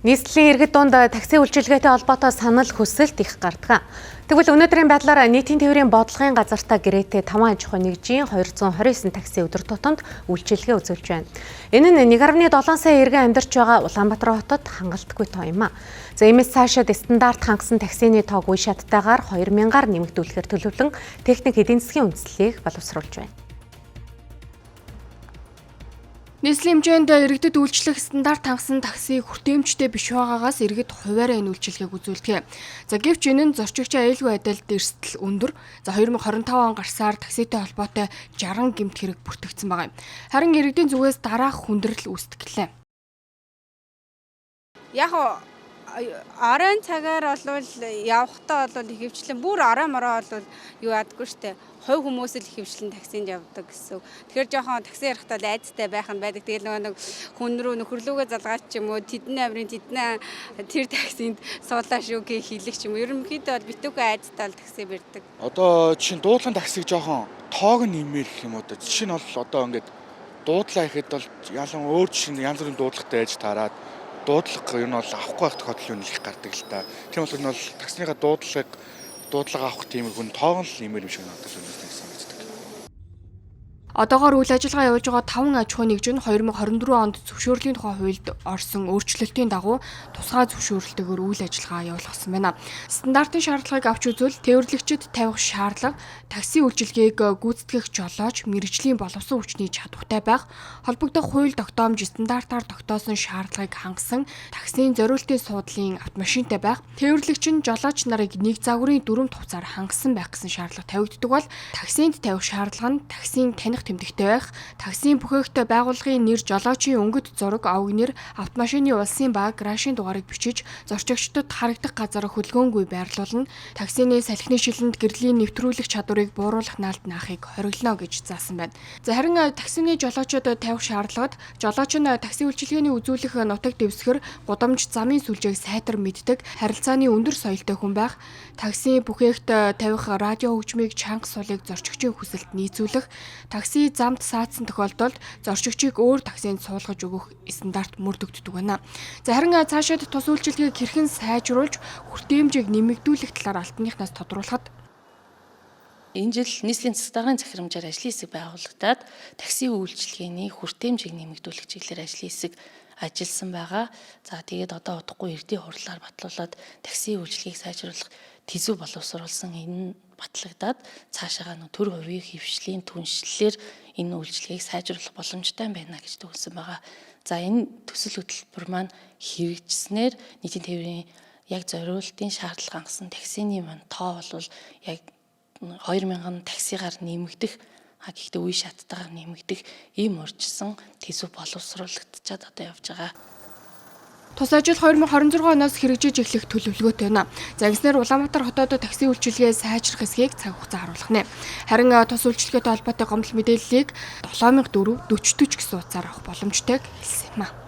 Нийслэлийн иргэд дунд такси үйлчилгээтэй холбоотой санал хүсэлт их гардаг. Тэгвэл өнөөдрийн байдлаар нийтийн тээврийн бодлогын газартаа гэрээтэй 5 аж ахуй нэгжийн 229 такси өдөр тутамд үйлчилгээ үзүүлж байна. Энэ нь 1.7 сая иргэн амьдарч байгаа Улаанбаатар хотод хангалтгүй тоо юм а. За иймээс цаашид стандарт хангасан таксины тоог үе шаттайгаар 2000-аар нэмэгдүүлэхээр төлөвлөн техник эдийн засгийн үндэслэлийг боловсруулж байна. Нийслэлийн хэмжээнд иргэдэд үйлчлэх стандарт хангасан такси хүртээмжтэй биш байгаагаас иргэд хуваараа энэ үйлчилгээг үзүүлдэг. За гэвч энэ нь зорчигчийн аюулгүй байдалд эрсдэл өндөр. За 2025 он гарсаар такситэй холбоотой 60 гэмт хэрэг бүртгэгдсэн байгаа юм. Харин иргэдийн зүгээс дараах хүндрэл үүсдэглээ. Яг оройн цагаар болвол явахдаа бол ихэвчлэн бүр орой мороо бол юу ядгүй штэ. Хувь хүмүүс л ихэвчлэн таксинд явдаг гэсэн. Тэгэхээр жоохон такси ярихтаа айцтай байх нь байдаг. Тэгэл нэг хүн рүү нөхөрлөгөө залгаад ч юм уу тэдний аврын тэдний тэр таксинд суулаа шүү гэж хэлэх ч юм уу. Ерөнхийдөө бол битүүхэн айцтай л такси бэрдэг. Одоо жишээ нь дуудлага таксиг жоохон тоог нь нэмэр гэх юм уу. Жишээ нь бол одоо ингээд дуудлаа ихэд бол ялан өөр жишээ нь янз бүрийн дуудлагатай ээж таарад дуудлага юу нь бол авахгүй байх тохиолдол нь их гардаг л та. Тийм бол энэ бол таксиныхаа дуудлага авах тиймэрхүү тоог нь л нэмэр юм шиг надад санагддаг. Одоогоор үйл ажиллагаа явуулж байгаа 5 аж ахуй нэгж нь 2024 онд зөвшөөрлийн тухай хуульд орсон өөрчлөлтийн дагуу тусгай зөвшөөрлөлтөөр үйл ажиллагаа явуулсан байна. Стандартын шаардлагыг авч үзвэл тээвэрлэгчид тавих шаардлага, такси үйлчилгээг гүйцэтгэх жолооч, мэргэжлийн боловсон хүчний чадвартай байх, холбогдох хууль тогтоомж стандартаар тогтоосон шаардлагыг хангасан таксийн зориултын суудлын автомашинтай байх, тээвэрлэгч нь жолооч нарыг нэг загварын дүрм тувцаар хангасан байх гэсэн шаардлага тавигддаг бол таксинд тавих шаардлага нь таксийн таних тэмдэгтэй байх, таксийн бүхээгт байгууллагын нэр, жолоочийн өнгөт зураг, овог нэр, автомашины улсын ба гаражийн дугаарыг бичиж зорчигчдод харагдах газар хөлгөөнгүй байрлуулна, таксины салхины шилэнд гэрлийн нэвтрүүлэх чадварыг бууруулах наалд наахыг хориглоно гэж заасан байна. За харин таксины жолоочид тавих шаардлагад жолооч нь такси үйлчилгээний үзүүлэх нутаг дэвсгэр гудамж замын сүлжээг сайтар мэддэг, харилцааны өндөр соёлтой хүн байх, таксийн бүхээгт тавих радио хөгжмийг чанга суулыг зорчигчийн хүсэлд нийцүүлэх, такси замд саацсан тохиолдолд зорчигчийг өөр таксинд суулгаж өгөх стандарт мөрдөгддөг байна. За харин цаашид тус үйлчилгээг хэрхэн сайжруулж хүртээмжийг нэмэгдүүлэх талаар алтныхнаас тодруулахад энэ жил нийслэлийн засаг даргын захирамжаар ажлын хэсэг байгуулагдаад такси үйлчилгээний хүртээмжийг нэмэгдүүлэх чиглэлээр ажлын хэсэг ажилласан байгаа. За тэгээд одоо удахгүй эрдийн хурлаар батлуулаад такси үйлчилгээг сайжруулах тэзүү боловсруулсан энэ батлагдаад цаашаага төр хувийн хөвшлийн түншлэлээр энэ үйлчилгээг сайжруулах боломжтой байна гэж төгссөн байгаа. За энэ төсөл хөтөлбөр маань хэрэгжснээр нийтийн тээврийн яг зориултын шаардлага хангасан таксины маань тоо бол яг 2000 таксигаар нэмэгдэх, гэхдээ үе шаттайгаар нэмэгдэх ийм урьдчилсан тэзүү боловсруулагдчихад одоо явж байгаа. Тус ажил 2026 оноос хэрэгжиж эхлэх төлөвлөгөөтэй байна. За ингэснээр Улаанбаатар хотод такси үйлчилгээ сайжрах эсэхийг цаг хугацаа харуулах нэ. Харин тус үйлчилгээтэй холбоотой гомдол мэдээллийг 744040 гэсэн утсаар авах боломжтойг хэлсэн юм а.